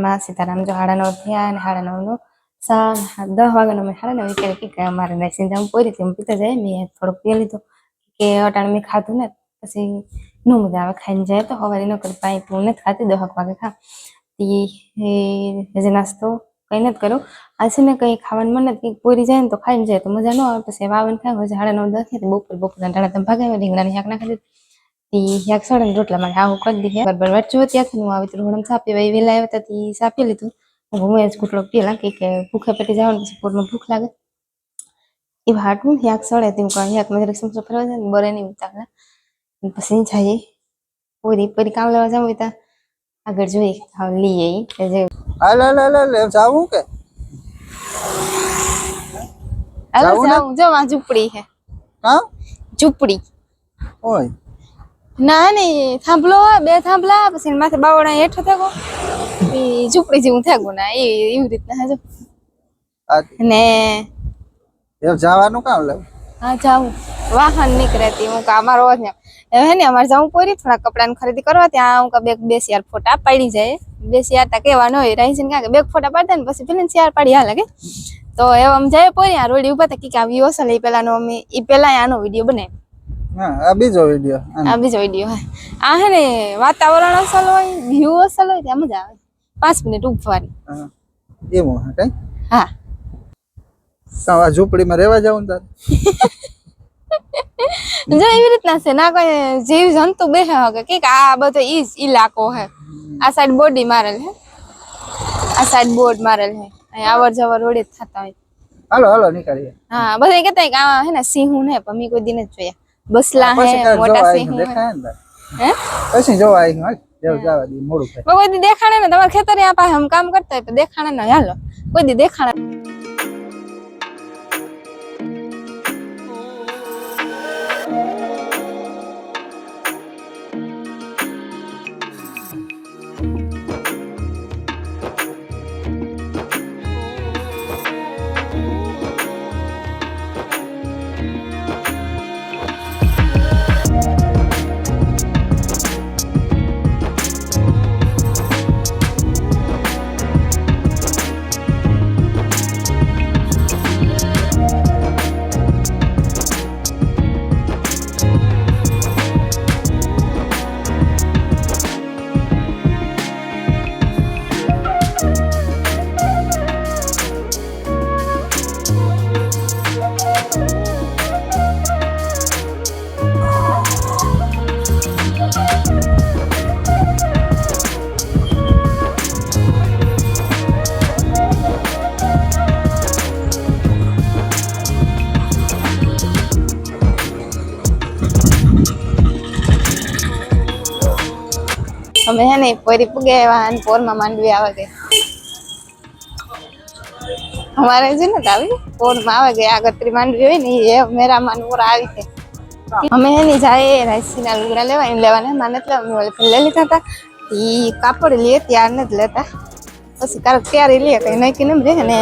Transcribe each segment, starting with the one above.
માં સીતારામ જો 9:30 થયા અને 9:30 10 વાગ્યાનો મેં 9:30 વિચાર કે અમારે નાસી જામ પોરી તેમ પીતા જાય મેં થોડુંક પી લીધું કે અટાણ મેં ખાધું ને પછી નો મજા આવે ખાઈને જાય તો હવારે ન કરી પાણી પૂરું નથી ખાતી 10 વાગે ખા તી જે નાસ્તો કઈ નથી કરો આ છે ને કઈ ખાવાનું મન નથી પોરી જાય ને તો ખાઈને જાય તો મજા ન આવે પછી વાવન થાય 9:30 10 બપોર ટાણા તમ ભાગાવે રીંગણાની શાક નાખી તી શાક સડન રોટલા માં આવું કરી દીધે બરાબર વાંચો ત્યાંથી હું આવી તો રોડમ સાપી વઈ વેલા આવ્યા તા તી સાપી લીધું હું જ કુટલો પેલા કે ભૂખે પેટી જવાનું પછી પોરમાં ભૂખ લાગે એ હાટું શાક સડે તેમ કહી શાક મેં સમસો ફરવા જાય બરે નહીં ઉતારલા પછી જઈએ પૂરી કામ લેવા જાવ તા આગળ જોઈએ લઈએ જે હાલ જાવું કે જાવું જો આ ઝૂંપડી હે હા ઝૂંપડી ઓય ના નહીં થાંભલો બે થાંભલા પછી માથે બાવડા હેઠો થાકો એ ઝૂંપડી જેવું થાકો ના એવી રીતના હાજો ને એમ જવાનું કામ લેવું હા જાવું વાહન નીકળેતી હું કા અમારો જ ને હે ને અમારે જાવું પોરી થોડા કપડાની ખરીદી કરવા ત્યાં હું કા બે શિયાર ફોટા પાડી જાય બે શિયાર તા કેવા ન હોય રહી છે ને કે બે ફોટા પાડતા ને પછી પેલા શિયાર પાડી હાલે કે તો એમ આમ જાય પોરી આ રોડી ઉભા તા કે આવી ઓસલ એ પેલાનો અમે ઈ પેલા આનો વિડિયો બનાવ્યો હા આ બીજો વિડિયો આ હે ને વાતાવરણ અસલ હોય વ્યૂ અસલ હોય ત્યાં મજા આવે 5 મિનિટ ઉભવાની હા એવું હા કઈ હા આ ઝૂંપડીમાં રહેવા જાવ તાર જો એવી રીતના છે ના કોઈ જીવ જંતુ બેહે હકે કે આ બધો ઈ ઇલાકો હે આ સાઈડ બોડી મારેલ હે આ સાઈડ બોર્ડ મારેલ હે અહીં આવર જવર રોડે થતા હોય હાલો નીકળીએ હા બધા કહેતા કે આ હે ને સિંહ ને પણ મી કોઈ દિન જ જોયા બસલા હે મોટા સિંહ હે પછી જોવા આવી હાલ જવા દી મોડું થાય કોઈ દી દેખાણે ને તમાર ખેતરે આ પાસે હમ કામ કરતા હોય તો દેખાણે ન હાલો કોઈ દી દેખાણે અમે હે ને પોરી પુગે વાહન પોરમાં માંડવી આવે ગઈ અમારે છે ને આવી પોરમાં આવે ગઈ આગતરી માંડવી હોય ને એ મેરા માનપુર આવી છે અમે હે ને જાય રાઈસીના લુગડા લેવા એમ લેવાના માને એટલે અમે લઈ લીધા હતા ઈ કાપડ લે ત્યાર ન જ લેતા પછી કારક ત્યારે લે કઈ નક્કી ન રહે ને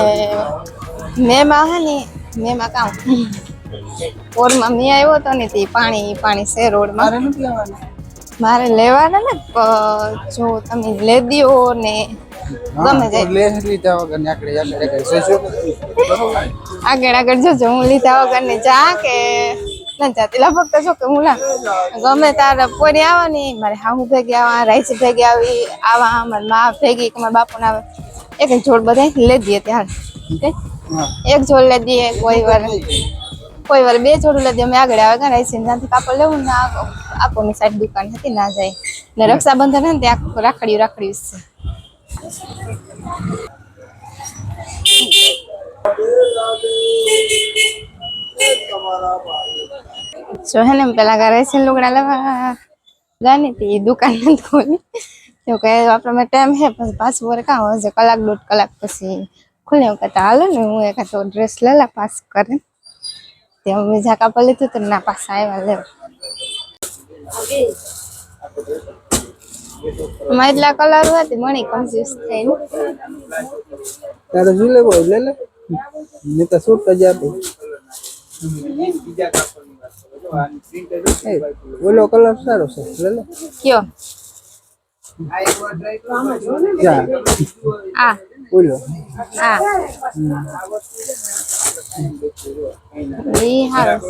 મેમાં હે ને મેમાં કામ પોરમાં મેં આવ્યો તો ને તે પાણી છે રોડમાં મારે લેવાના ને જો તમે લે દો ને ગમે આગળ જોજો હું લીધા વગર ને જા કે ના જાતી લગભગ તો જો કે હું ગમે તારે પોરી આવવાની મારે હાહુ ભેગી આવા રાઈસ ભેગી આવી આવા મારા મા ભેગી કે મારા બાપુ ને આવે એક જોડ બધા લે દઈએ ત્યાં એક જોડ લે દઈએ કોઈ વાર બે જોડ લે દઈએ અમે આગળ આવે કે રાઈસ ત્યાંથી કાપડ લેવું ને આકોની સાઈડ દુકાન હતી ના જાય ને રક્ષાબંધન હે ને ત્યાં રાખડ્યું છે જો હે ને પેલા ઘરે છે લુગડા લેવા જાની તી દુકાન નથી ખોલી તો કે આપણે ટાઈમ હે પછી પાછું વર કાં હશે કલાક 1.5 કલાક પછી ખુલે હું કહેતા હાલો ને હું એક તો ડ્રેસ લેલા પાસ કરે ત્યાં મેં ઝાકા પર લીધું તો ના પાછા આવ્યા લેવા એટલા કલર હતી મણી કન્ફ્યુઝ થઈને તારે શું લેવો લે મેં તો સૂટ જ આપું ઓલો કલર સારો છે લે કયો જા આ બોલો આ ઈ હારું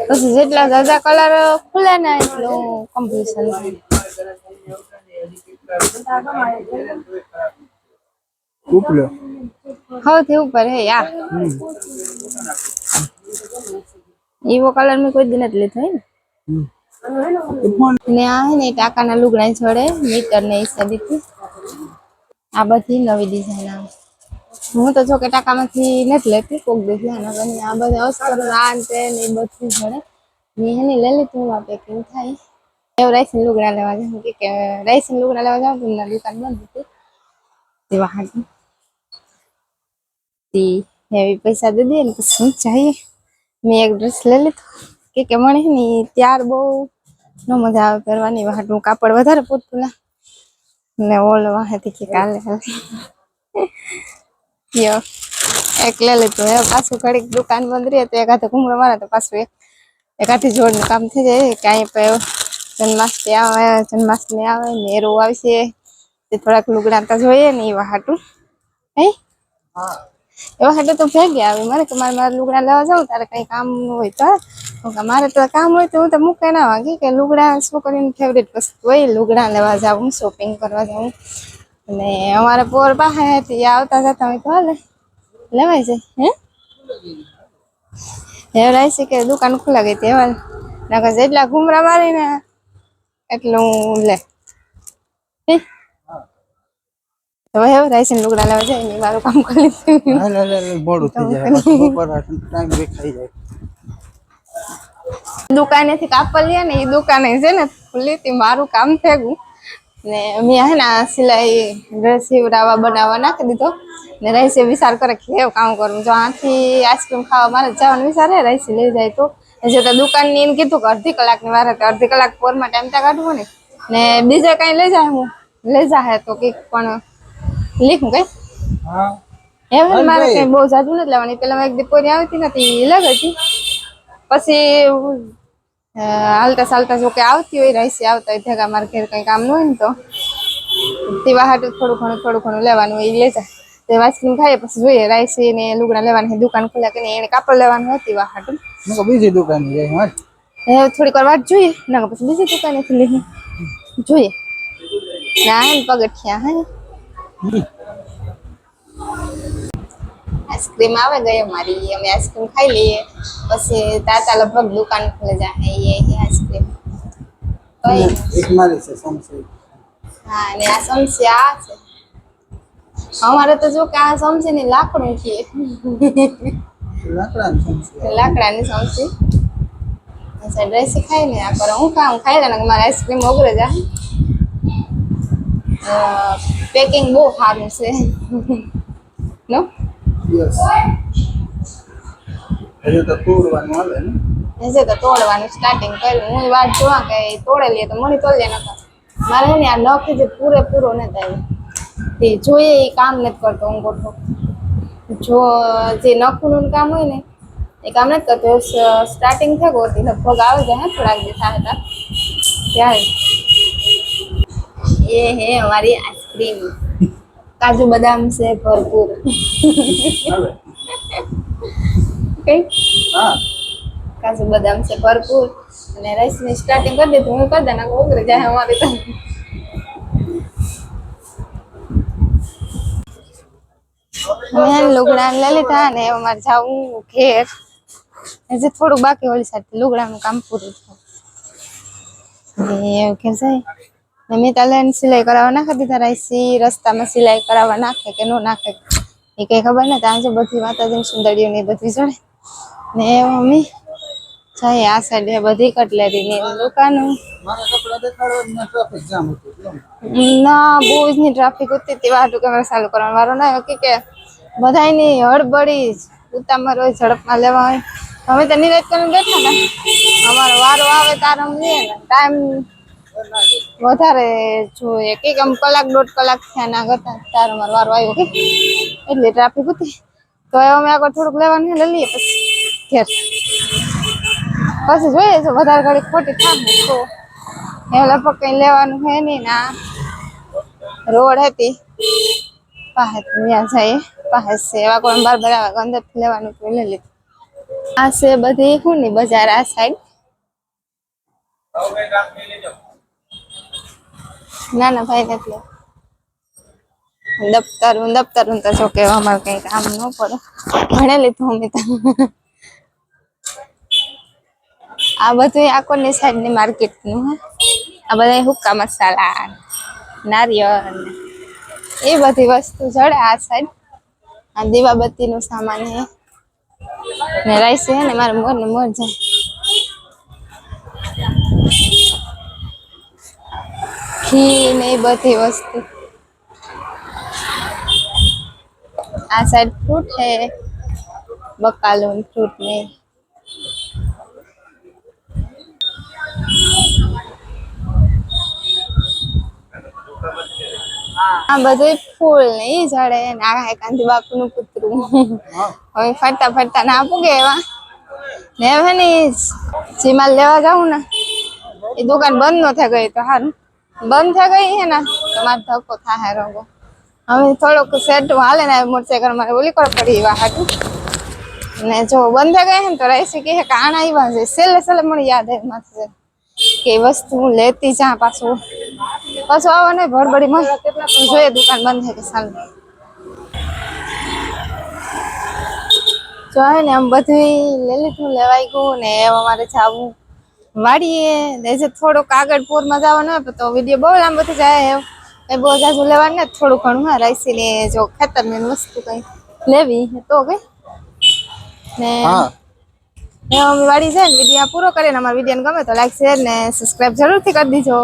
પછી જેટલા જાજા કલર ખુલે ને એટલું કોમ્પિટિશન થાય ઉપલો સૌથી ઉપર હે યાર એવો કલર મેં કોઈ દી નથી લીધો હે ને ને આ હે ને ટાકાના લુગડા છોડે મીટર ને હિસાબેથી આ બધી નવી ડિઝાઇન આવે હું તો જો કે ટાકામાંથી નથી લેતી કોક દેખી આના બની આ બધા અસ્તર આ ને તે ને એ બધું છોડે મેં હેની લઈ લીધું આ પેકિંગ થાય એવું રાઈસન લુગડા લેવા જાઉં કે રાઈસન લુગડા લેવા જાઉં તો દુકાન બંધ હતી તેવા હાટું હેવી પૈસા દે દે ને પછી જઈએ મેં એક ડ્રેસ લઈ લીધો કે મને ને ત્યાર બહુ ન મજા આવે પહેરવાની વાટું કાપડ વધારે પૂરતું ના ને ઓલ વાહેથી કે કાલે યો એક લઈ લીધું હવે પાછું ઘડીક દુકાન બંધ રહે તો એક હાથે ઘૂમરો મારે તો પાછું એક હાથે જોડનું કામ થઈ જાય કે અહીં પર જન્માષ્ટમી આવે મેરો આવશે તે થોડાક લુગડા તો જોઈએ ને એવા હાટું હે એવા હાટું તો ભેગી આવે મારે કે મારે લુગડા લેવા જાઉં તારે કઈ કામ હોય તો મારે તો કામ હોય તો હું તો મૂકે ના વાગી કે લુગડા છોકરીની ફેવરેટ વસ્તુ હોય લુગડા લેવા જાઉં શોપિંગ કરવા જાઉં અને અમારે પોર પાસે આવતા જતા હોય તો હાલે લેવાય છે હે એવડાય છે કે દુકાન ખુલ્લા ગઈ હતી એવા નકર જેટલા ઘૂમરા મારીને એટલું લે હવે એવું રાઈસન લુગડા લેવા જાય ને મારું કામ કરી લીધું મોડું થઈ જાય બપોર ટાઈમ દેખાઈ જાય દુકાનેથી કાપડ લે ને એ દુકાને છે ને ખુલ્લી હતી મારું કામ થઈ ગયું ને મેં હે ને સિલાઈ ડ્રેસ સીવડાવવા બનાવવા નાખી દીધો ને રાઈસે વિચાર કરે કે એવું કામ કરું જો આથી આઈસ્ક્રીમ ખાવા મારે જવાનું વિચારે રાઈસે લઈ જાય તો જો તો દુકાનની એને કીધું કે અડધી કલાકની વાર હતી અડધી કલાક પોરમાં ટાઈમ ત્યાં કાઢવો ને બીજે કઈ લઈ જાય હું લઈ જાય તો કંઈક પણ લીખું કઈ એમ મારે કઈ બહુ જાજુ નથી લેવાની પેલા એક દીપોરી આવતી નથી લગ હતી પછી હાલતા ચાલતા જો કે આવતી હોય રાઈસી આવતા હોય ભેગા મારે ઘેર કઈ કામ ન હોય ને તો તેવા હાટું થોડું ઘણું લેવાનું હોય લઈ જાય તે આઈસ્ક્રીમ ખાઈએ પછી જોઈએ રાઈસી ને લુગડા લેવાની દુકાન ખોલ્યા કે એને કાપડ લેવાનું હતી વા હાટું બીજી દુકાન થોડીક વાર વાત જોઈએ ના પછી બીજી દુકાનેથી લઈ જોઈએ ના હે પગથિયા હે આઈસ્ક્રીમ આવે ગઈ અમારી અમે આઈસ્ક્રીમ ખાઈ લઈએ પછી તાતા લગભગ દુકાન ખુલે જાય આઈસ્ક્રીમ એક મારી છે સમસી હા ને આ સમસી આ છે અમારે તો જો કે આ સમસી ની લાકડું છે લાકડાની સમસી અચ્છા ડ્રેસ ખાઈ ને આ પર હું ખાઈ લે ને મારે આઈસ્ક્રીમ ઓગળે જાય પેકિંગ બહુ સારું છે નો યસ હજુ તો તોડવાનું આવે ને હજુ તો તોડવાનું સ્ટાર્ટિંગ કર્યું હું વાત જોવા કે તોડે લે તો મને તોડ લે નકર મારે ને આ નખ જે પૂરેપૂરો નથી આવ્યો તે જોઈએ એ કામ નથી કરતો હું ગોઠો જો જે નખનું કામ હોય ને એ કામ નથી કરતો સ્ટાર્ટિંગ થઈ ગયો હતી લગભગ આવે જાય થોડાક દિવસ હતા ત્યારે એ હે અમારી આઈસ્ક્રીમ કાજુ બદામ છે ભરપૂર કઈ કાજુ બદામ છે ભરપૂર અને રાઈસ ની સ્ટાર્ટિંગ કરી દીધું હું કરી દે ને ઉગરી જાય અમારે તો મેં લુગડા લઈ લીધા ને અમારે જાવું ઘેર હજી થોડું બાકી ઓલી સાથે લુગડાનું કામ પૂરું થયું એવું ઘેર જાય મેં તાલે સિલાઈ કરાવવા નાખી દીધા રાઈસી રસ્તામાં સિલાઈ કરાવવા નાખે કે ન નાખે એ કઈ ખબર નથી આજે બધી માતાજીની સુંદરીઓ ને બધી જોડે ને મમ્મી જાય આ સાઈડ બધી કટલેરીની દુકાનો ના બહુ જ ની ટ્રાફિક હતી તેવા હાટું કેમેરા ચાલુ કરવાનો વારો ના આવ્યો કે બધાની હળબડી ઉતામાં હોય ઝડપમાં લેવા હોય અમે તો નિરાશ કરીને બેઠા ને અમારો વારો આવે તારે અમે લઈએ ને ટાઈમ વધારે જોઈએ કે આમ કલાક દોઢ કલાક થયા ના કરતા તારે અમારો વારો આવ્યો કે એટલે ટ્રાફિક હતી તો અમે આગળ થોડુંક લેવાનું લઈ લઈએ પછી ઘેર પછી જોઈએ છે વધારે ઘડી ખોટી થાય તો એ લગભગ કઈ લેવાનું હે નહીં ના રોડ હતી પાસે ત્યાં જઈએ પાસે સેવા કોણ બાર આવે અંદર લેવાનું તો લઈ લીધું આ છે બધી શું ની બજાર આ સાઈડ ના ના ભાઈ નથી દફતર તો જો કે અમારે કઈ કામ ન પડે ભણેલી તો અમે આ બધું આકોની સાઈડ ની માર્કેટ નું હે આ બધા હુક્કા મસાલા નારિયેળ એ બધી વસ્તુ જડે આ સાઈડ આ દીવાબત્તી નું સામાન હે ને રાઈસ હે ને મારે મોર ને મોર જાય ઘી ને એ બધી વસ્તુ આ સાઈડ ફ્રૂટ હે બકાલું ફ્રૂટ ને આ બધું ફૂલ ને ઈ ઝાડે ને આ કાંધી બાપુ નું કૂતરું હવે ફરતા ના પૂગે એવા ને હવે ને જીમાલ લેવા જાઉં ને એ દુકાન બંધ ન થઈ ગઈ તો સારું બંધ થઈ ગઈ હે ને તમારે ધક્કો થાય રંગો હવે થોડોક સેટ હાલે ને મોટરસાઇકલ મારે ઓલી કર પડી એવા હાટું ને જો બંધ થઈ ગઈ હે ને તો રાઈસી કહે કે આણા આવ્યા છે છેલ્લે મને યાદ આવે માથે કે વસ્તુ હું લેતી જા પાછું આવો ને ભડબડી માં જોઈએ દુકાન બંધ થઈ કે સાલ જો હે ને આમ બધું લઈ લીધું લેવાઈ ગયું ને અમારે જાવું વાડીએ જે થોડુંક આગળ પૂરમાં જવાનું હોય તો વિડીયો બહુ લાંબો થઈ જાય એ બહુ જાજુ લેવાનું ને થોડું ઘણું હા રાઈસી ને જો ખેતર ની વસ્તુ કઈ લેવી તો કઈ ને અમે વાડી જાય ને વિડીયો પૂરો કરીને અમારા વિડીયો ગમે તો લાઈક શેર ને સબસ્ક્રાઇબ જરૂરથી કરી દીજો